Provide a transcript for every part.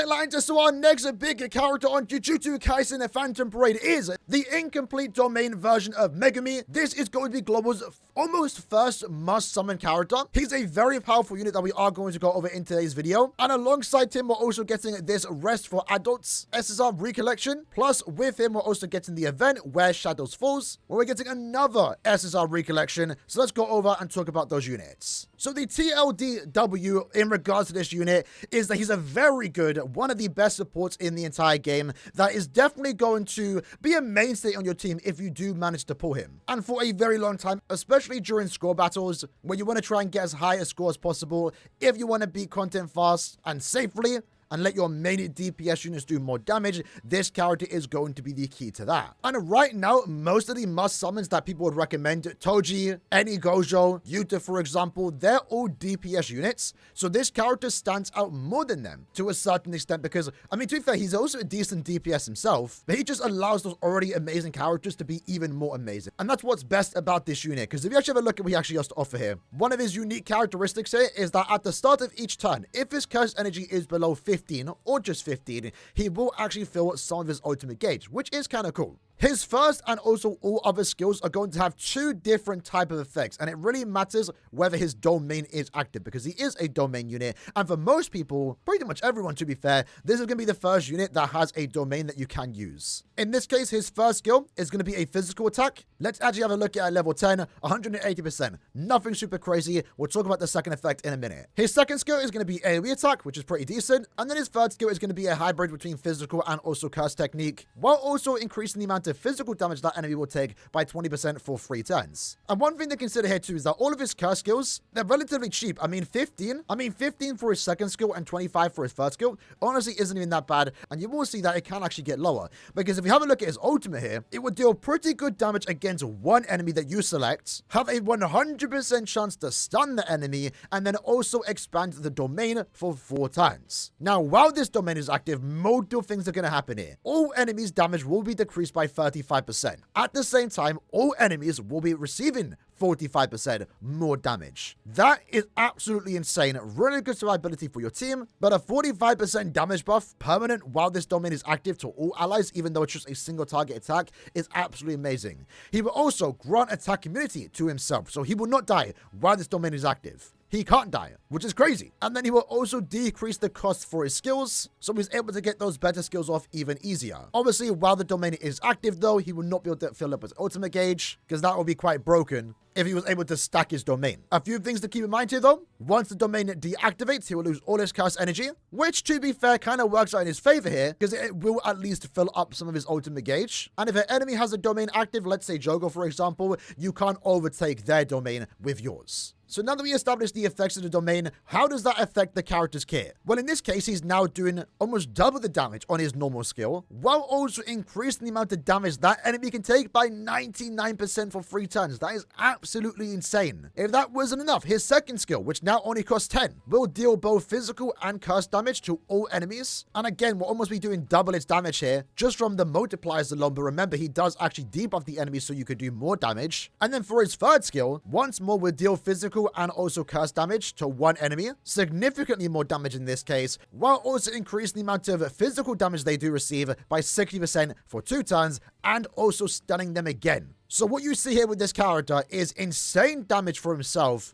Alright, Lancer, so our next big character on Jujutsu Kaisen the Phantom Parade is the incomplete domain version of Megumi. This is going to be Global's almost first must-summon character. He's a very powerful unit that we are going to go over in today's video. And alongside him, we're also getting this Rest for Adults SSR Recollection. Plus, with him, we're also getting the event Where Shadows Falls, where we're getting another SSR Recollection. So let's go over and talk about those units. So the TLDW in regards to this unit is that he's a very good, one of the best supports in the entire game that is definitely going to be a mainstay on your team if you do manage to pull him. And for a very long time, especially during score battles, where you want to try and get as high a score as possible, if you want to beat content fast and safely, and let your main DPS units do more damage, this character is going to be the key to that. And right now, most of the must summons that people would recommend, Toji, Eni Gojo, Yuta, for example, they're all DPS units. So this character stands out more than them to a certain extent because, I mean, to be fair, he's also a decent DPS himself, but he just allows those already amazing characters to be even more amazing. And that's what's best about this unit, because if you actually have a look at what he actually has to offer here, one of his unique characteristics here is that at the start of each turn, if his curse energy is below 15 or just 15, he will actually fill some of his ultimate gauge, which is kind of cool. His first and also all other skills are going to have two different type of effects, and it really matters whether his domain is active because he is a domain unit. And for most people, pretty much everyone to be fair, this is going to be the first unit that has a domain that you can use. In this case, his first skill is going to be a physical attack. Let's actually have a look at level 10, 180%. Nothing super crazy. We'll talk about the second effect in a minute. His second skill is going to be AoE attack, which is pretty decent. And then his third skill is going to be a hybrid between physical and also curse technique, while also increasing the amount of physical damage that enemy will take by 20% for 3 turns. And one thing to consider here too is that all of his curse skills, they're relatively cheap. I mean 15 for his second skill and 25 for his third skill honestly isn't even that bad, and you will see that it can actually get lower because if you have a look at his ultimate here, it would deal pretty good damage against one enemy that you select, have a 100% chance to stun the enemy, and then also expand the domain for 4 turns. Now while this domain is active, multiple things are going to happen here. All enemies damage will be decreased by 35%. At the same time, all enemies will be receiving 45% more damage. That is absolutely insane. Really good survivability for your team, but a 45% damage buff permanent while this domain is active to all allies, even though it's just a single target attack, is absolutely amazing. He will also grant attack immunity to himself, so he will not die while this domain is active. He can't die, which is crazy. And then he will also decrease the cost for his skills, so he's able to get those better skills off even easier. Obviously, while the domain is active though, he will not be able to fill up his ultimate gauge, because that will be quite broken if he was able to stack his domain. A few things to keep in mind here though. Once the domain deactivates, he will lose all his curse energy, which to be fair kind of works out in his favor here because it will at least fill up some of his ultimate gauge. And if an enemy has a domain active, let's say Jogo for example, you can't overtake their domain with yours. So now that we established the effects of the domain, how does that affect the character's kit? Well, in this case, he's now doing almost double the damage on his normal skill, while also increasing the amount of damage that enemy can take by 99% for 3 turns. That is absolutely insane. If that wasn't enough, his second skill, which now only costs 10, will deal both physical and curse damage to all enemies. And again, we'll almost be doing double its damage here, just from the multipliers alone. But remember, he does actually debuff the enemy so you could do more damage. And then for his third skill, once more will deal physical and also curse damage to one enemy, significantly more damage in this case, while also increasing the amount of physical damage they do receive by 60% for 2 turns, and also stunning them again. So what you see here with this character is insane damage for himself,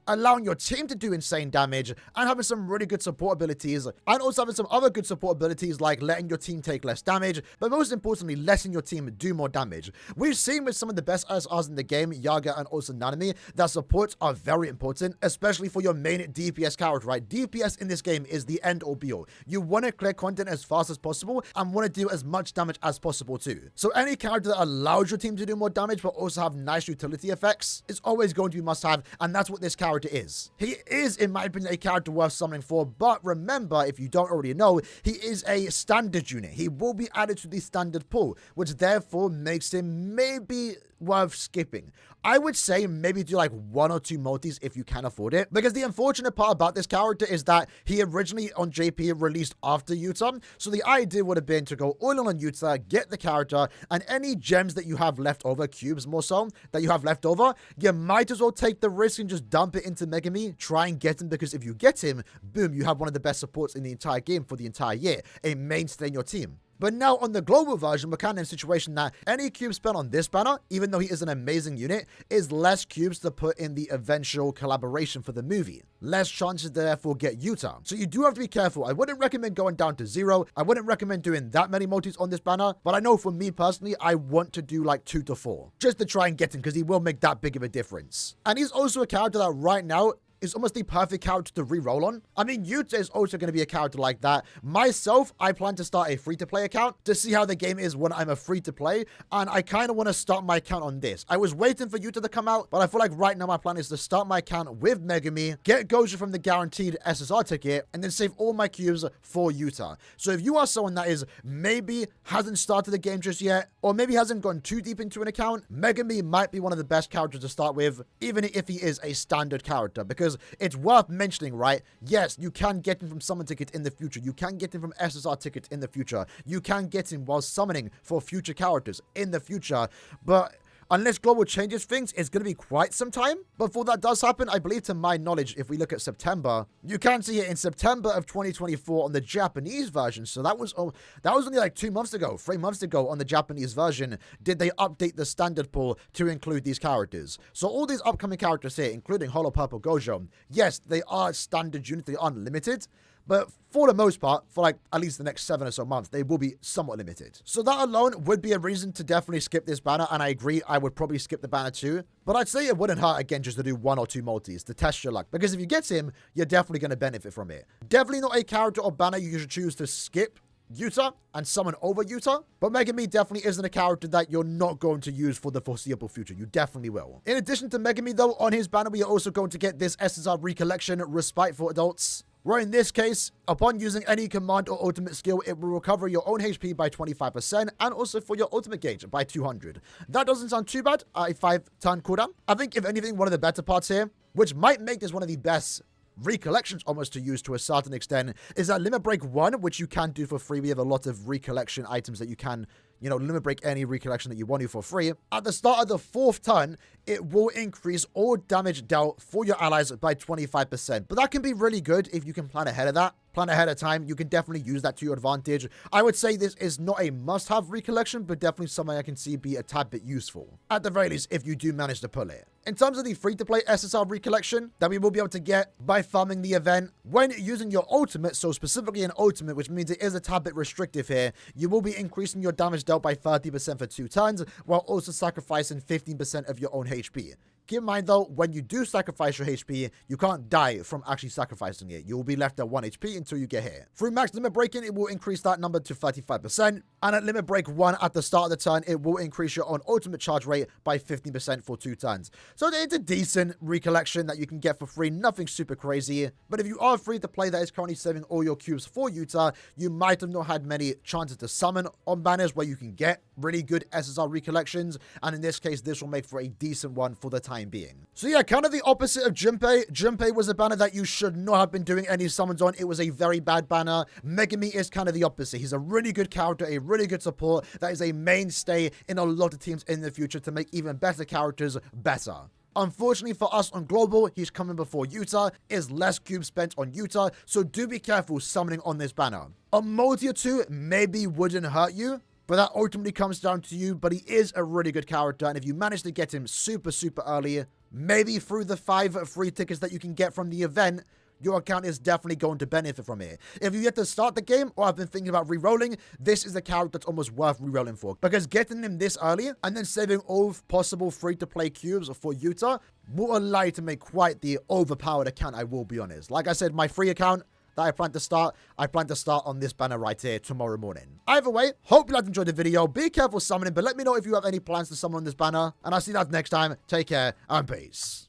allowing your team to do insane damage, and having some really good support abilities, and also having some other good support abilities like letting your team take less damage, but most importantly, letting your team do more damage. We've seen with some of the best SRs in the game, Yaga and also Nanami, that supports are very important, especially for your main DPS character, right? DPS in this game is the end all be all. You want to clear content as fast as possible and want to do as much damage as possible too. So any character that allows your team to do more damage but also have nice utility effects is always going to be must have, and that's what this character is. He is, in my opinion, a character worth summoning for, but remember, if you don't already know, he is a standard unit. He will be added to the standard pool, which therefore makes him maybe worth skipping. I would say maybe do like 1 or 2 multis if you can afford it, because the unfortunate part about this character is that he originally on JP released after Yuta, so the idea would have been to go all in on Yuta, get the character, and any gems that you have left over, cubes more so, that you have left over, you might as well take the risk and just dump it it into Megumi, try and get him, because if you get him, boom, you have one of the best supports in the entire game for the entire year, a mainstay in your team. But now on the global version, we're kind of in a situation that any cubes spent on this banner, even though he is an amazing unit, is less cubes to put in the eventual collaboration for the movie. Less chances to therefore get Utah. So you do have to be careful. I wouldn't recommend going down to 0. I wouldn't recommend doing that many multis on this banner. But I know for me personally, I want to do like 2 to 4. Just to try and get him, because he will make that big of a difference. And he's also a character that right now is almost the perfect character to re-roll on. I mean, Yuta is also going to be a character like that. Myself, I plan to start a free-to-play account to see how the game is when I'm a free-to-play, and I kind of want to start my account on this. I was waiting for Yuta to come out, but I feel like right now my plan is to start my account with Megumi, get Gojo from the guaranteed SSR ticket, and then save all my cubes for Yuta. So if you are someone that is maybe hasn't started the game just yet, or maybe hasn't gone too deep into an account, Megumi might be one of the best characters to start with, even if he is a standard character, because it's worth mentioning, right? Yes, you can get him from summon tickets in the future. You can get him from SSR tickets in the future. You can get him while summoning for future characters in the future. But unless global changes things, it's going to be quite some time before that does happen. I believe, to my knowledge, if we look at September, you can see it in September of 2024 on the Japanese version. So that was only like 2 months ago, 3 months ago on the Japanese version, did they update the standard pool to include these characters. So all these upcoming characters here, including Hollow Purple Gojo, yes, they are standard units, they aren't limited. But for the most part, for like at least the next 7 or so months, they will be somewhat limited. So that alone would be a reason to definitely skip this banner. And I agree, I would probably skip the banner too. But I'd say it wouldn't hurt, again, just to do 1 or 2 multis to test your luck. Because if you get him, you're definitely going to benefit from it. Definitely not a character or banner you should choose to skip Yuta and summon over Yuta, but Megumi definitely isn't a character that you're not going to use for the foreseeable future. You definitely will. In addition to Megumi, though, on his banner, we are also going to get this SSR Recollection Respite for Adults, where in this case, upon using any command or ultimate skill, it will recover your own HP by 25% and also for your ultimate gauge by 200. That doesn't sound too bad at a 5-turn cooldown. I think, if anything, one of the better parts here, which might make this one of the best recollections almost to use to a certain extent, is that Limit Break 1, which you can do for free. We have a lot of recollection items that you can, limit break any recollection that you want to for free. At the start of the 4th turn, it will increase all damage dealt for your allies by 25%. But that can be really good if you can plan ahead of that. Plan ahead of time. You can definitely use that to your advantage. I would say this is not a must-have recollection, but definitely something I can see be a tad bit useful. At the very least, if you do manage to pull it. In terms of the free-to-play SSR recollection that we will be able to get by farming the event, when using your ultimate, so specifically an ultimate, which means it is a tad bit restrictive here, you will be increasing your damage dealt by 30% for 2 turns, while also sacrificing 15% of your own HP. Keep in mind, though, when you do sacrifice your HP, you can't die from actually sacrificing it. You will be left at 1 HP until you get hit. Through max limit breaking, it will increase that number to 35%. And at limit break 1 at the start of the turn, it will increase your own ultimate charge rate by 15% for 2 turns. So it's a decent recollection that you can get for free. Nothing super crazy. But if you are free to play that is currently saving all your cubes for Utah, you might have not had many chances to summon on banners where you can get really good SSR recollections. And in this case, this will make for a decent one for the time being. So yeah, kind of the opposite of Junpei. Junpei was a banner that you should not have been doing any summons on. It was a very bad banner. Megumi is kind of the opposite. He's a really good character, a really good support that is a mainstay in a lot of teams in the future to make even better characters better. Unfortunately for us on global, he's coming before Utah, is less cubes spent on Utah, so do be careful summoning on this banner. A multi or 2 maybe wouldn't hurt you, but that ultimately comes down to you. But he is a really good character, and if you manage to get him super early, maybe through the 5 free tickets that you can get from the event, your account is definitely going to benefit from it. If you yet to start the game or have been thinking about re-rolling, this is the character that's almost worth re-rolling for. Because getting him this early and then saving all possible free-to-play cubes for Utah will allow you to make quite the overpowered account, I will be honest. Like I said, my free account that I plan to start on this banner right here tomorrow morning. Either way, hope you guys enjoyed the video. Be careful summoning, but let me know if you have any plans to summon on this banner. And I'll see you guys next time. Take care and peace.